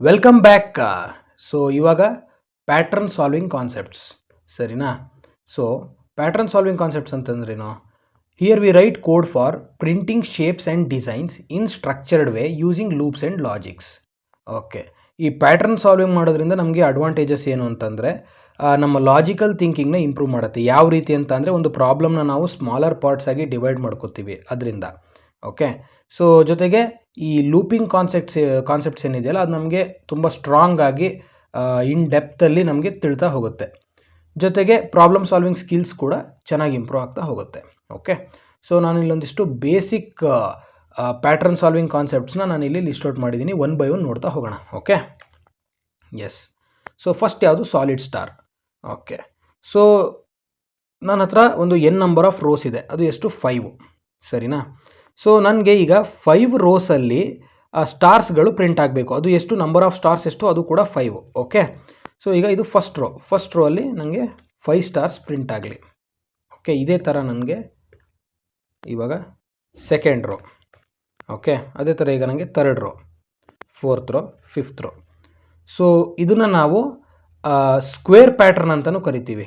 Welcome back. So ಇವಾಗ pattern solving concepts ಸರಿನಾ. So pattern solving concepts ಅಂತಂದ್ರೇನು? Here V right code for printing shapes and designs in structured way using loops and logics. Okay, ಈ pattern solving ಮಾಡೋದ್ರಿಂದ ನಮಗೆ advantages ಏನು ಅಂತಂದರೆ ನಮ್ಮ logical ಥಿಂಕಿಂಗ್ನ improve ಮಾಡುತ್ತೆ. ಯಾವ ರೀತಿ ಅಂತ ಅಂದರೆ, ಒಂದು ಪ್ರಾಬ್ಲಮ್ನ ನಾವು ಸ್ಮಾಲರ್ ಪಾರ್ಟ್ಸ್ ಆಗಿ ಡಿವೈಡ್ ಮಾಡ್ಕೋತೀವಿ ಅದರಿಂದ. ಓಕೆ, ಸೊ ಜೊತೆಗೆ ಈ ಲೂಪಿಂಗ್ ಕಾನ್ಸೆಪ್ಟ್ಸ್ ಏನಿದೆಯಲ್ಲ, ಅದು ನಮಗೆ ತುಂಬ ಸ್ಟ್ರಾಂಗ್ ಆಗಿ ಇನ್ ಡೆಪ್ತಲ್ಲಿ ನಮಗೆ ತಿಳ್ತಾ ಹೋಗುತ್ತೆ. ಜೊತೆಗೆ ಪ್ರಾಬ್ಲಮ್ ಸಾಲ್ವಿಂಗ್ ಸ್ಕಿಲ್ಸ್ ಕೂಡ ಚೆನ್ನಾಗಿ ಇಂಪ್ರೂವ್ ಆಗ್ತಾ ಹೋಗುತ್ತೆ. ಓಕೆ, ಸೊ ನಾನು ಇಲ್ಲೊಂದಿಷ್ಟು ಬೇಸಿಕ್ ಪ್ಯಾಟ್ರನ್ ಸಾಲ್ವಿಂಗ್ ಕಾನ್ಸೆಪ್ಟ್ಸ್ನ ನಾನು ಇಲ್ಲಿ ಲಿಸ್ಟ್ ಔಟ್ ಮಾಡಿದ್ದೀನಿ. ಒನ್ ಬೈ ಒನ್ ನೋಡ್ತಾ ಹೋಗೋಣ. Okay, yes. ಸೊ ಫಸ್ಟ್ ಯಾವುದು? Solid star. ಓಕೆ, ಸೊ ನನ್ನ ಹತ್ರ ಒಂದು ಎನ್ ನಂಬರ್ ಆಫ್ ರೋಸ್ ಇದೆ. ಅದು ಎಷ್ಟು? 5 ಸರಿನಾ. ಸೊ ನನಗೆ ಈಗ 5 ರೋಸಲ್ಲಿ ಸ್ಟಾರ್ಸ್ಗಳು ಪ್ರಿಂಟ್ ಆಗಬೇಕು. ಅದು ಎಷ್ಟು? ನಂಬರ್ ಆಫ್ ಸ್ಟಾರ್ಸ್ ಎಷ್ಟು? ಅದು ಕೂಡ 5. ಓಕೆ, ಸೊ ಈಗ ಇದು ಫಸ್ಟ್ ರೋ ಅಲ್ಲಿ ನನಗೆ 5 ಸ್ಟಾರ್ಸ್ ಪ್ರಿಂಟ್ ಆಗಲಿ. ಓಕೆ, ಇದೇ ಥರ ನನಗೆ ಇವಾಗ ಸೆಕೆಂಡ್ ರೋ. ಓಕೆ, ಅದೇ ಥರ ಈಗ ನನಗೆ third row, fourth row, fifth row. So ಇದನ್ನು ನಾವು ಸ್ಕ್ವೇರ್ ಪ್ಯಾಟ್ರನ್ ಅಂತಲೂ ಕರಿತೀವಿ.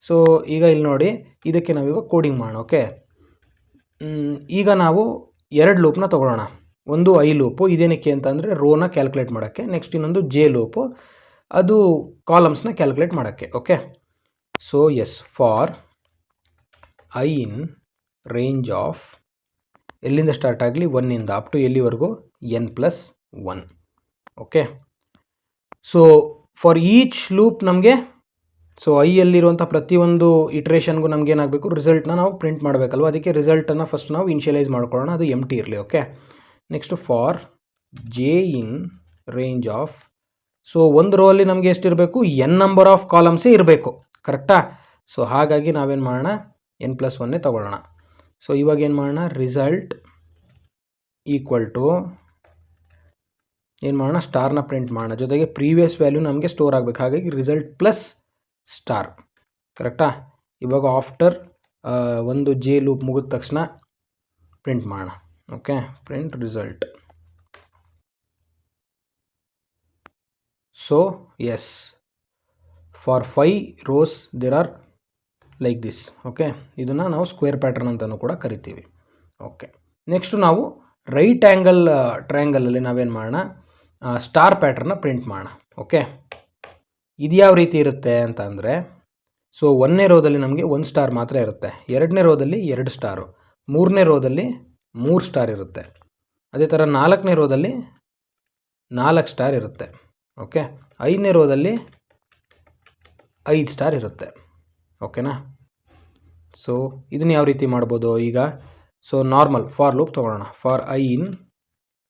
ಸೊ ಈಗ ಇಲ್ಲಿ ನೋಡಿ, ಇದಕ್ಕೆ ನಾವೀಗ ಕೋಡಿಂಗ್ ಮಾಡೋಣ. ಓಕೆ, ಈಗ ನಾವು 2 ಲೂಪ್ನ ತೊಗೊಳ್ಳೋಣ. ಒಂದು ಐ ಲೂಪು, ಇದೇನಕ್ಕೆ ಅಂತಂದರೆ ರೋನ ಕ್ಯಾಲ್ಕುಲೇಟ್ ಮಾಡೋಕ್ಕೆ. ನೆಕ್ಸ್ಟ್ ಇನ್ನೊಂದು ಜೆ ಲೂಪು, ಅದು ಕಾಲಮ್ಸ್ನ ಕ್ಯಾಲ್ಕುಲೇಟ್ ಮಾಡೋಕ್ಕೆ. Okay, so yes, for I in range of, ಎಲ್ಲಿಂದ ಸ್ಟಾರ್ಟ್ ಆಗಲಿ? 1ಇಂದ ಅಪ್ ಟು ಎಲ್ಲಿವರೆಗೂ? n+1. Okay, so for each loop ನಮಗೆ, ಸೊ ಐಯಲ್ಲಿರುವಂಥ ಪ್ರತಿಯೊಂದು ಇಟ್ರೇಷನ್ಗೂ ನಮ್ಗೆ ಏನಾಗಬೇಕು? ರಿಸಲ್ಟ್ನ ನಾವು ಪ್ರಿಂಟ್ ಮಾಡಬೇಕಲ್ವ. ಅದಕ್ಕೆ ರಿಸಲ್ಟನ್ನು ಫಸ್ಟ್ ನಾವು ಇನಿಷಿಯಲೈಸ್ ಮಾಡ್ಕೊಳ್ಳೋಣ, ಅದು ಎಂಟಿ ಇರಲಿ. Okay, next for J in range of, so ಒಂದು ರೋ ಅಲ್ಲಿ ನಮಗೆ ಎಷ್ಟಿರಬೇಕು? ಎನ್ ನಂಬರ್ ಆಫ್ ಕಾಲಮ್ಸೇ ಇರಬೇಕು, ಕರೆಕ್ಟಾ? ಸೊ ಹಾಗಾಗಿ ನಾವೇನು ಮಾಡೋಣ? n+1 ತಗೊಳ್ಳೋಣ. ಸೊ ಇವಾಗ ಏನು ಮಾಡೋಣ? ರಿಸಲ್ಟ್ ಈಕ್ವಲ್ ಟು ಏನು ಮಾಡೋಣ? ಸ್ಟಾರ್ನ ಪ್ರಿಂಟ್ ಮಾಡೋಣ. ಜೊತೆಗೆ ಪ್ರೀವಿಯಸ್ ವ್ಯಾಲ್ಯೂ ನಮಗೆ ಸ್ಟೋರ್ ಆಗಬೇಕು. ಹಾಗಾಗಿ ರಿಸಲ್ಟ್ ಪ್ಲಸ್ ಸ್ಟಾರ್, ಕರೆಕ್ಟಾ? ಇವಾಗ ಆಫ್ಟರ್ ಒಂದು ಜೆ ಲೂಪ್ ಮುಗಿದ ತಕ್ಷಣ ಪ್ರಿಂಟ್ ಮಾಡೋಣ. Okay, print result. So yes, for 5 rows there are like this. Okay, ಇದನ್ನು ನಾವು ಸ್ಕ್ವೇರ್ ಪ್ಯಾಟರ್ನ್ ಅಂತಲೂ ಕೂಡ ಕರಿತೀವಿ. ಓಕೆ, ನೆಕ್ಸ್ಟು ನಾವು ರೈಟ್ ಆ್ಯಂಗಲ್ ಟ್ರಯಾಂಗಲಲ್ಲಿ ನಾವೇನು ಮಾಡೋಣ? ಸ್ಟಾರ್ ಪ್ಯಾಟರ್ನ ಪ್ರಿಂಟ್ ಮಾಡೋಣ. ಓಕೆ, ಇದು ಯಾವ ರೀತಿ ಇರುತ್ತೆ ಅಂತ ಅಂದರೆ, ಸೊ 1ನೇ ರೋದಲ್ಲಿ ನಮಗೆ 1 ಸ್ಟಾರ್ ಮಾತ್ರ ಇರುತ್ತೆ, 2ನೇ ರೋದಲ್ಲಿ 2 ಸ್ಟಾರು, 3ನೇ ರೋದಲ್ಲಿ 3 ಸ್ಟಾರ್ ಇರುತ್ತೆ, ಅದೇ ಥರ 4ನೇ ರೋದಲ್ಲಿ 4 ಸ್ಟಾರ್ ಇರುತ್ತೆ. ಓಕೆ, 5ನೇ ರೋದಲ್ಲಿ 5 ಸ್ಟಾರ್ ಇರುತ್ತೆ. ಓಕೆನಾ? ಸೊ ಇದನ್ನು ಯಾವ ರೀತಿ ಮಾಡ್ಬೋದು ಈಗ? ಸೊ ನಾರ್ಮಲ್ ಫಾರ್ ಲೂಪ್ ತೊಗೊಳ್ಳೋಣ. For I in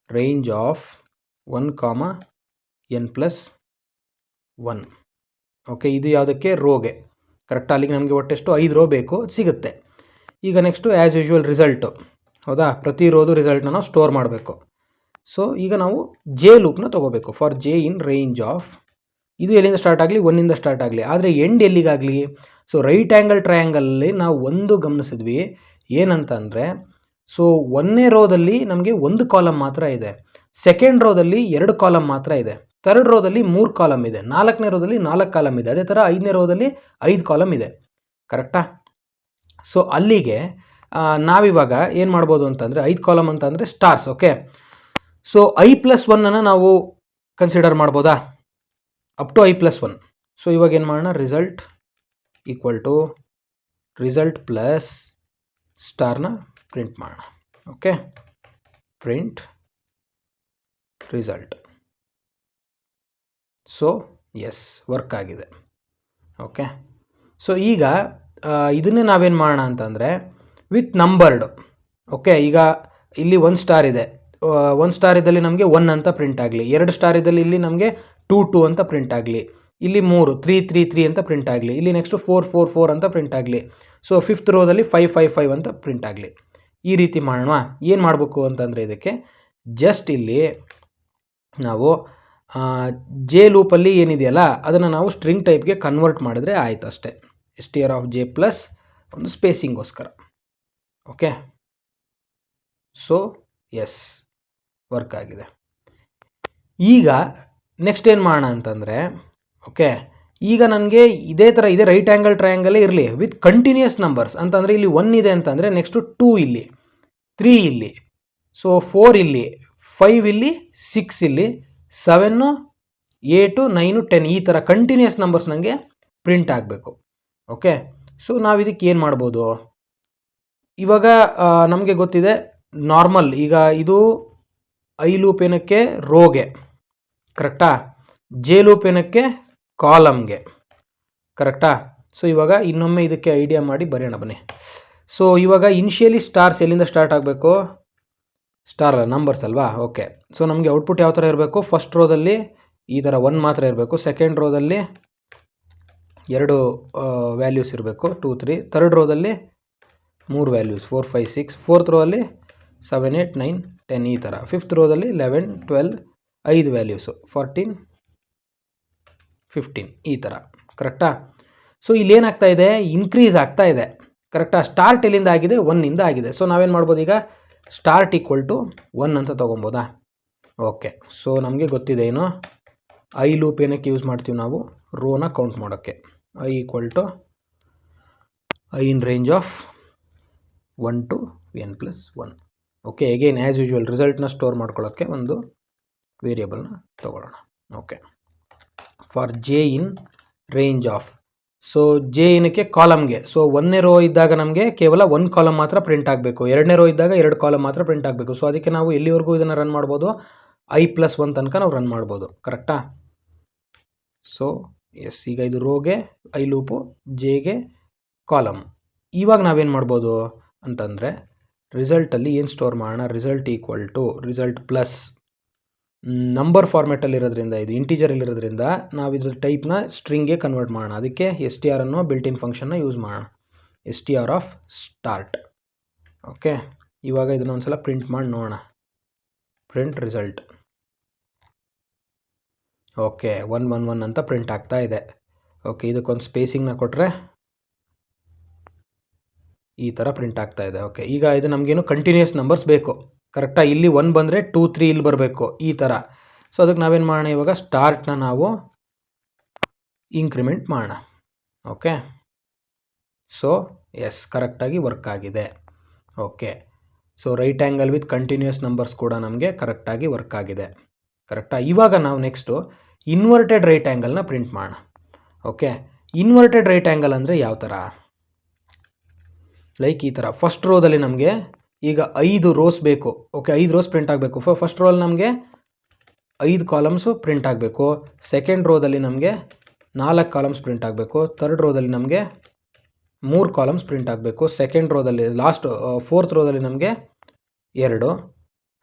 range of 1, n+1. Okay, ಇದು ಯಾವುದಕ್ಕೆ? ರೋಗೆ, ಕರೆಕ್ಟ್? ಅಲ್ಲಿಗೆ ನಮಗೆ ಒಟ್ಟೆಷ್ಟು? 5 ರೋ ಬೇಕು, ಸಿಗುತ್ತೆ. ಈಗ ನೆಕ್ಸ್ಟು ಆ್ಯಸ್ ಯೂಶ್ವಲ್ ರಿಸಲ್ಟು, ಹೌದಾ? ಪ್ರತಿ ರೋದು ರಿಸಲ್ಟ್ನ ನಾವು ಸ್ಟೋರ್ ಮಾಡಬೇಕು. ಸೊ ಈಗ ನಾವು ಜೆ ಲೂಪ್ನ ತೊಗೋಬೇಕು. For J in range of, ಇದು ಎಲ್ಲಿಂದ ಸ್ಟಾರ್ಟ್ ಆಗಲಿ? 1ಇಂದ ಸ್ಟಾರ್ಟ್ ಆಗಲಿ, ಆದರೆ ಎಂಡ್ ಎಲ್ಲಿಗಾಗಲಿ? ಸೊ ರೈಟ್ ಆ್ಯಂಗಲ್ ಟ್ರಯಾಂಗಲಲ್ಲಿ ನಾವು ಒಂದು ಗಮನಿಸಿದ್ವಿ, ಏನಂತ ಅಂದರೆ, ಸೊ 1ನೇ ರೋದಲ್ಲಿ ನಮಗೆ 1 ಕಾಲಮ್ ಮಾತ್ರ ಇದೆ, ಸೆಕೆಂಡ್ ರೋದಲ್ಲಿ 2 ಕಾಲಮ್ ಮಾತ್ರ ಇದೆ, ಥರ್ಡ್ ರೋದಲ್ಲಿ 3 ಕಾಲಮ್ ಇದೆ, 4ನೇ ರೋದಲ್ಲಿ 4 ಕಾಲಮ್ ಇದೆ, ಅದೇ ಥರ 5ನೇ ರೋದಲ್ಲಿ 5 ಕಾಲಮ್ ಇದೆ, ಕರೆಕ್ಟಾ? ಸೊ ಅಲ್ಲಿಗೆ ನಾವಿವಾಗ ಏನು ಮಾಡ್ಬೋದು ಅಂತಂದರೆ, 5 ಕಾಲಮ್ ಅಂತ ಅಂದರೆ ಸ್ಟಾರ್ಸ್. ಓಕೆ, ಸೊ i+1 ನಾವು ಕನ್ಸಿಡರ್ ಮಾಡ್ಬೋದಾ? Up to i+1. ಸೊ ಇವಾಗ ಏನು ಮಾಡೋಣ? Result equal to result plus ಸ್ಟಾರ್ನ ಪ್ರಿಂಟ್ ಮಾಡೋಣ. Okay, print result. So yes, work ಆಗಿದೆ. ಓಕೆ, ಸೊ ಈಗ ಇದನ್ನೇ ನಾವೇನು ಮಾಡೋಣ ಅಂತಂದರೆ ವಿತ್ ನಂಬರ್ಡ್. ಓಕೆ, ಈಗ ಇಲ್ಲಿ 1 ಸ್ಟಾರ್ ಇದೆ, 1 ಸ್ಟಾರ್ ಇದ್ದಲ್ಲಿ ನಮಗೆ 1 ಅಂತ ಪ್ರಿಂಟ್ ಆಗಲಿ, 2 ಸ್ಟಾರ್ ಇದ್ದಲ್ಲಿ ಇಲ್ಲಿ ನಮಗೆ 2 ಅಂತ ಪ್ರಿಂಟ್ ಆಗಲಿ, ಇಲ್ಲಿ 3 ಅಂತ ಪ್ರಿಂಟ್ ಆಗಲಿ, ಇಲ್ಲಿ ನೆಕ್ಸ್ಟು 4 ಅಂತ ಪ್ರಿಂಟ್ ಆಗಲಿ. ಸೊ 5th ರೋದಲ್ಲಿ 5 ಅಂತ ಪ್ರಿಂಟ್ ಆಗಲಿ. ಈ ರೀತಿ ಮಾಡೋಣ. ಏನು ಮಾಡಬೇಕು ಅಂತಂದರೆ, ಇದಕ್ಕೆ ಜಸ್ಟ್ ಇಲ್ಲಿ ನಾವು ಜೆ ಲೂಪಲ್ಲಿ ಏನಿದೆಯಲ್ಲ ಅದನ್ನು ನಾವು ಸ್ಟ್ರಿಂಗ್ ಟೈಪ್ಗೆ ಕನ್ವರ್ಟ್ ಮಾಡಿದ್ರೆ ಆಯಿತು ಅಷ್ಟೇ. str ಆಫ್ ಜೆ ಪ್ಲಸ್ ಒಂದು ಸ್ಪೇಸಿಂಗೋಸ್ಕರ. ಓಕೆ, ಸೊ ಎಸ್ ವರ್ಕ್ ಆಗಿದೆ. ಈಗ ನೆಕ್ಸ್ಟ್ ಏನು ಮಾಡೋಣ ಅಂತಂದರೆ, ಓಕೆ, ಈಗ ನನಗೆ ಇದೇ ಥರ ಇದೆ ರೈಟ್ ಆ್ಯಂಗಲ್ ಟ್ರಯಾಂಗಲೇ ಇರಲಿ ವಿತ್ ಕಂಟಿನ್ಯೂಸ್ ನಂಬರ್ಸ್ ಅಂತಂದರೆ ಇಲ್ಲಿ 1 ಇದೆ ಅಂತಂದರೆ ನೆಕ್ಸ್ಟು 2 ಇಲ್ಲಿ, 3 ಇಲ್ಲಿ, ಸೊ 4 ಇಲ್ಲಿ, 5 ಇಲ್ಲಿ, 6 ಇಲ್ಲಿ, 7, 8, 9, 10 ಈ ಥರ ಕಂಟಿನ್ಯೂಸ್ ನಂಬರ್ಸ್ ನನಗೆ ಪ್ರಿಂಟ್ ಆಗಬೇಕು. ಓಕೆ, ಸೊ ನಾವು ಇದಕ್ಕೆ ಏನು ಮಾಡ್ಬೋದು, ಇವಾಗ ನಮಗೆ ಗೊತ್ತಿದೆ ನಾರ್ಮಲ್. ಈಗ ಇದು ಐ ಲೂಪ್ ಏನಕ್ಕೆ, ರೋಗೆ, ಕರೆಕ್ಟಾ, ಜೆ ಲೂಪ್ ಏನಕ್ಕೆ, ಕಾಲಮ್ಗೆ, ಕರೆಕ್ಟಾ. ಸೊ ಇವಾಗ ಇನ್ನೊಮ್ಮೆ ಇದಕ್ಕೆ ಐಡಿಯಾ ಮಾಡಿ ಬರೆಯೋಣ ಬನ್ನಿ. ಸೊ ಇವಾಗ ಇನಿಷಿಯಲಿ ಸ್ಟಾರ್ಸ್ ಎಲ್ಲಿಂದ ಸ್ಟಾರ್ಟ್ ಆಗಬೇಕು, ಸ್ಟಾರ್ ನಂಬರ್ಸ್ ಅಲ್ವಾ. ಓಕೆ, ಸೊ ನಮಗೆ ಔಟ್ಪುಟ್ ಯಾವ ಥರ ಇರಬೇಕು, ಫಸ್ಟ್ ರೋದಲ್ಲಿ ಈ ಥರ 1 ಮಾತ್ರ ಇರಬೇಕು, ಸೆಕೆಂಡ್ ರೋದಲ್ಲಿ 2 ವ್ಯಾಲ್ಯೂಸ್ ಇರಬೇಕು 2, 3, ಥರ್ಡ್ ರೋದಲ್ಲಿ 3 ವ್ಯಾಲ್ಯೂಸ್ 4, 5, 6, ಫೋರ್ತ್ ರೋ ಅಲ್ಲಿ 7, 8, 9, 10 ಈ ಥರ, ಫಿಫ್ತ್ ರೋದಲ್ಲಿ 11, 12 5 ವ್ಯಾಲ್ಯೂಸು 14, 15 ಈ ಥರ, ಕರೆಕ್ಟಾ. ಸೊ ಇಲ್ಲೇನಾಗ್ತಾ ಇದೆ, ಇನ್ಕ್ರೀಸ್ ಆಗ್ತಾ ಇದೆ, ಕರೆಕ್ಟಾ. ಸ್ಟಾರ್ಟ್ ಎಲ್ಲಿಂದ ಆಗಿದೆ, 1 ಆಗಿದೆ. ಸೊ ನಾವೇನು ಮಾಡ್ಬೋದು, ಈಗ ಸ್ಟಾರ್ಟ್ ಈಕ್ವಲ್ ಟು 1 ಅಂತ ತೊಗೊಬೋದಾ. ಓಕೆ, ಸೊ ನಮಗೆ ಗೊತ್ತಿದೆ ಏನು, ಐ ಲೂಪ್ ಏನಕ್ಕೆ ಯೂಸ್ ಮಾಡ್ತೀವಿ ನಾವು, ರೋನ ಕೌಂಟ್ ಮಾಡೋಕ್ಕೆ. I equal to I in range of 1 to n+1. Okay, again as usual ರಿಸಲ್ಟ್ನ ಸ್ಟೋರ್ ಮಾಡ್ಕೊಳ್ಳೋಕ್ಕೆ ಒಂದು ವೇರಿಯೇಬಲ್ನ ತೊಗೊಳ್ಳೋಣ. Okay, for J in range of, so J ಏನಕ್ಕೆ, ಕಾಲಮ್ಗೆ. ಸೊ 1ನೇ ರೋ ಇದ್ದಾಗ ನಮಗೆ ಕೇವಲ 1 ಕಾಲಮ್ ಮಾತ್ರ ಪ್ರಿಂಟ್ ಆಗಬೇಕು, 2ನೇ ರೋ ಇದ್ದಾಗ 2 ಕಾಲಮ್ ಮಾತ್ರ ಪ್ರಿಂಟ್ ಆಗಬೇಕು. ಸೊ ಅದಕ್ಕೆ ನಾವು ಎಲ್ಲಿವರೆಗೂ ಇದನ್ನು ರನ್ ಮಾಡ್ಬೋದು, i+1 ತನಕ ನಾವು ರನ್ ಮಾಡ್ಬೋದು, ಕರೆಕ್ಟಾ. ಸೊ ಎಸ್, ಈಗ ಇದು ರೋಗೆ ಐ ಲೂಪು, ಜೆಗೆ ಕಾಲಮ್. ಇವಾಗ ನಾವೇನು ಮಾಡ್ಬೋದು ಅಂತಂದರೆ, ರಿಸಲ್ಟಲ್ಲಿ ಏನು ಸ್ಟೋರ್ ಮಾಡೋಣ, result equal to result plus number ಫಾರ್ಮೆಟಲ್ಲಿ ಇರೋದ್ರಿಂದ, ಇದು ಇಂಟೀಜರಲ್ಲಿರೋದ್ರಿಂದ ನಾವು ಇದ್ರ ಟೈಪ್ನ ಸ್ಟ್ರಿಂಗ್ಗೆ ಕನ್ವರ್ಟ್ ಮಾಡೋಣ. ಅದಕ್ಕೆ STR ಅನ್ನೋ ಬಿಲ್ಟ್ ಇನ್ ಫಂಕ್ಷನ್ನ ಯೂಸ್ ಮಾಡೋಣ, STR ಆಫ್ ಸ್ಟಾರ್ಟ್. ಓಕೆ, ಇವಾಗ ಇದನ್ನ ಒಂದ್ಸಲ ಪ್ರಿಂಟ್ ಮಾಡಿ ನೋಡೋಣ, ಪ್ರಿಂಟ್ ರಿಸಲ್ಟ್. ಓಕೆ, 1, 1, 1 ಅಂತ ಪ್ರಿಂಟ್ ಆಗ್ತಾ ಇದೆ. ಓಕೆ, ಇದಕ್ಕೊಂದು ಸ್ಪೇಸಿಂಗ್ನ ಕೊಟ್ಟರೆ ಈ ಥರ ಪ್ರಿಂಟ್ ಆಗ್ತಾ ಇದೆ. ಓಕೆ, ಈಗ ಇದು ನಮಗೇನು ಕಂಟಿನ್ಯೂಸ್ ನಂಬರ್ಸ್ ಬೇಕು, ಕರೆಕ್ಟಾ. ಇಲ್ಲಿ 1 ಬಂದರೆ 2, 3 ಇಲ್ಲಿ ಬರಬೇಕು, ಈ ಥರ. ಸೊ ಅದಕ್ಕೆ ನಾವೇನು ಮಾಡೋಣ, ಇವಾಗ ಸ್ಟಾರ್ಟ್ನ ನಾವು ಇನ್ಕ್ರಿಮೆಂಟ್ ಮಾಡೋಣ. ಓಕೆ, ಸೊ ಎಸ್, ಕರೆಕ್ಟಾಗಿ ವರ್ಕ್ ಆಗಿದೆ. Okay, so right angle with continuous numbers ಕೂಡ ನಮಗೆ ಕರೆಕ್ಟಾಗಿ ವರ್ಕ್ ಆಗಿದೆ, ಕರೆಕ್ಟಾ. ಇವಾಗ ನಾವು ನೆಕ್ಸ್ಟು ಇನ್ವರ್ಟೆಡ್ ರೈಟ್ ಆ್ಯಂಗಲ್ನ ಪ್ರಿಂಟ್ ಮಾಡೋಣ. ಓಕೆ, ಇನ್ವರ್ಟೆಡ್ ರೈಟ್ ಆ್ಯಂಗಲ್ ಅಂದರೆ ಯಾವ ಥರ, ಲೈಕ್ ಈ ಥರ. ಫಸ್ಟ್ ರೋದಲ್ಲಿ ನಮಗೆ ಈಗ 5 ರೋಸ್ ಬೇಕು. ಓಕೆ, 5 ರೋಸ್ ಪ್ರಿಂಟ್ ಆಗಬೇಕು. ಫಸ್ಟ್ ರೋಲ್ಲಿ ನಮಗೆ 5 ಕಾಲಮ್ಸು ಪ್ರಿಂಟ್ ಆಗಬೇಕು. ಸೆಕೆಂಡ್ ರೋದಲ್ಲಿ ನಮಗೆ 4 ಕಾಲಮ್ಸ್ ಪ್ರಿಂಟ್ ಆಗಬೇಕು. ಥರ್ಡ್ ರೋದಲ್ಲಿ ನಮಗೆ 3 ಕಾಲಮ್ಸ್ ಪ್ರಿಂಟ್ ಆಗಬೇಕು. ಸೆಕೆಂಡ್ ರೋದಲ್ಲಿ ಫೋರ್ತ್ ರೋದಲ್ಲಿ ನಮಗೆ 2,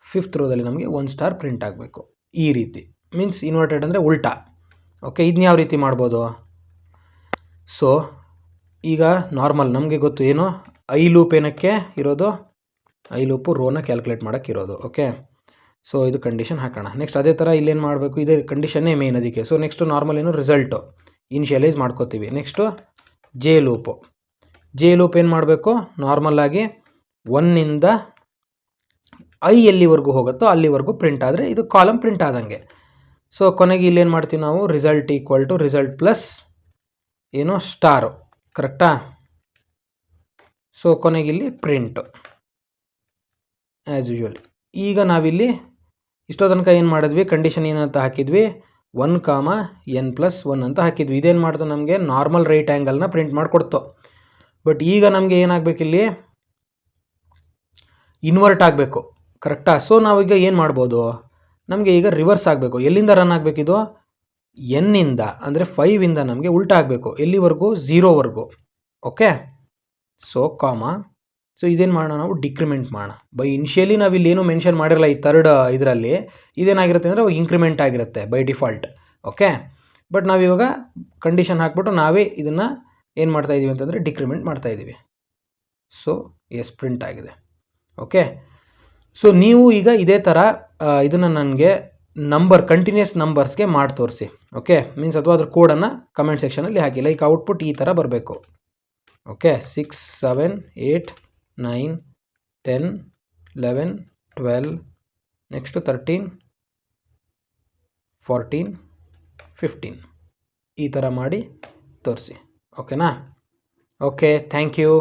ಫಿಫ್ತ್ ರೋದಲ್ಲಿ ನಮಗೆ 1 ಸ್ಟಾರ್ ಪ್ರಿಂಟ್ ಆಗಬೇಕು. ಈ ರೀತಿ ಮೀನ್ಸ್ ಇನ್ವರ್ಟೆಡ್ ಅಂದರೆ ಉಲ್ಟಾ. ಓಕೆ, ಇದನ್ನ ಯಾವ ರೀತಿ ಮಾಡ್ಬೋದು, ಸೊ ಈಗ ನಾರ್ಮಲ್ ನಮಗೆ ಗೊತ್ತು ಏನು, ಐ ಲೂಪ್ ಏನಕ್ಕೆ ಇರೋದು, ಐ ಲೂಪು ರೋನ ಕ್ಯಾಲ್ಕುಲೇಟ್ ಮಾಡೋಕ್ಕೆ ಇರೋದು. ಓಕೆ, ಸೊ ಇದು ಕಂಡೀಷನ್ ಹಾಕೋಣ. ನೆಕ್ಸ್ಟ್ ಅದೇ ಥರ ಇಲ್ಲೇನು ಮಾಡಬೇಕು, ಇದೇ ಕಂಡೀಷನ್ನೇ ಮೇನ್ ಅದಕ್ಕೆ. ಸೊ ನೆಕ್ಸ್ಟು ನಾರ್ಮಲ್ ಏನು, ರಿಸಲ್ಟು ಇನಿಷಿಯಲೈಸ್ ಮಾಡ್ಕೋತೀವಿ. Next J loop, J loop ಏನು ಮಾಡಬೇಕು, ನಾರ್ಮಲ್ಲಾಗಿ 1ಇಂದ ಐ ಎಲ್ಲಿವರೆಗೂ ಹೋಗುತ್ತೋ ಅಲ್ಲಿವರೆಗೂ ಪ್ರಿಂಟ್ ಆದರೆ ಇದು ಕಾಲಮ್ ಪ್ರಿಂಟ್ ಆದಂಗೆ. ಸೊ ಕೊನೆಗೆ ಇಲ್ಲೇನು ಮಾಡ್ತೀವಿ ನಾವು, result equal to result plus ಏನು, ಸ್ಟಾರು, ಕರೆಕ್ಟಾ. ಸೊ ಕೊನೆಗಿಲ್ಲಿ ಪ್ರಿಂಟು ಆ್ಯಸ್ ಯೂಶುವಲ್. ಈಗ ನಾವಿಲ್ಲಿ ಇಷ್ಟೋ ತನಕ ಏನು ಮಾಡಿದ್ವಿ, ಕಂಡೀಷನ್ ಏನಂತ ಹಾಕಿದ್ವಿ, 1, n+1 ಅಂತ ಹಾಕಿದ್ವಿ. ಇದೇನು ಮಾಡ್ತು, ನಮಗೆ ನಾರ್ಮಲ್ ರೈಟ್ ಆ್ಯಂಗಲ್ನ ಪ್ರಿಂಟ್ ಮಾಡಿಕೊಡ್ತು. ಬಟ್ ಈಗ ನಮಗೆ ಏನಾಗಬೇಕಿಲ್ಲಿ, ಇನ್ವರ್ಟ್ ಆಗಬೇಕು, ಕರೆಕ್ಟಾ. ಸೊ ನಾವೀಗ ಏನು ಮಾಡ್ಬೋದು, ನಮಗೆ ಈಗ ರಿವರ್ಸ್ ಆಗಬೇಕು. ಎಲ್ಲಿಂದ ರನ್ ಆಗಬೇಕಿದು, ಎನ್ನಿಂದ ಅಂದರೆ 5ಇಂದ ನಮಗೆ ಉಲ್ಟಾ ಆಗಬೇಕು. ಎಲ್ಲಿವರೆಗೂ, 0ವರೆಗೂ. ಓಕೆ, ಸೊ ಸೊ ಇದೇನು ಮಾಡೋಣ, ನಾವು ಡಿಕ್ರಿಮೆಂಟ್ ಮಾಡೋಣ. ಬೈ ಇನಿಷಿಯಲಿ ನಾವು ಇಲ್ಲೇನು ಮೆನ್ಷನ್ ಮಾಡಿರಲ್ಲ ಈ ಥರ್ಡ್ ಇದರಲ್ಲಿ, ಇದೇನಾಗಿರುತ್ತೆ ಅಂದರೆ ಇನ್ಕ್ರಿಮೆಂಟ್ ಆಗಿರುತ್ತೆ ಬೈ ಡಿಫಾಲ್ಟ್. ಓಕೆ, ಬಟ್ ನಾವಿವಾಗ ಕಂಡೀಷನ್ ಹಾಕ್ಬಿಟ್ಟು ನಾವೇ ಇದನ್ನು ಏನು ಮಾಡ್ತಾಯಿದ್ದೀವಿ ಅಂತಂದರೆ ಡಿಕ್ರಿಮೆಂಟ್ ಮಾಡ್ತಾಯಿದ್ದೀವಿ. ಸೊ ಎಸ್, ಪ್ರಿಂಟ್ ಆಗಿದೆ. ಓಕೆ, ಸೊ ನೀವು ಈಗ ಇದೇ ಥರ ಇದನ್ನು ನನಗೆ ಕಂಟಿನ್ಯೂಸ್ ನಂಬರ್ಸ್ಗೆ ಮಾಡಿ ತೋರಿಸಿ. ಓಕೆ, ಮೀನ್ಸ್ ಅಥವಾ ಅದ್ರ ಕೋಡನ್ನು ಕಮೆಂಟ್ ಸೆಕ್ಷನಲ್ಲಿ ಹಾಕಿ. ಲೈಕ್ ಔಟ್ಪುಟ್ ಈ ಥರ ಬರಬೇಕು. ಓಕೆ, 6, 7, 8, 9, 10, 11 12 ನೆಕ್ಸ್ಟು 13 14 15 ಈ ಥರ ಮಾಡಿ ತೋರಿಸಿ. ಓಕೆನಾ? Okay, thank you.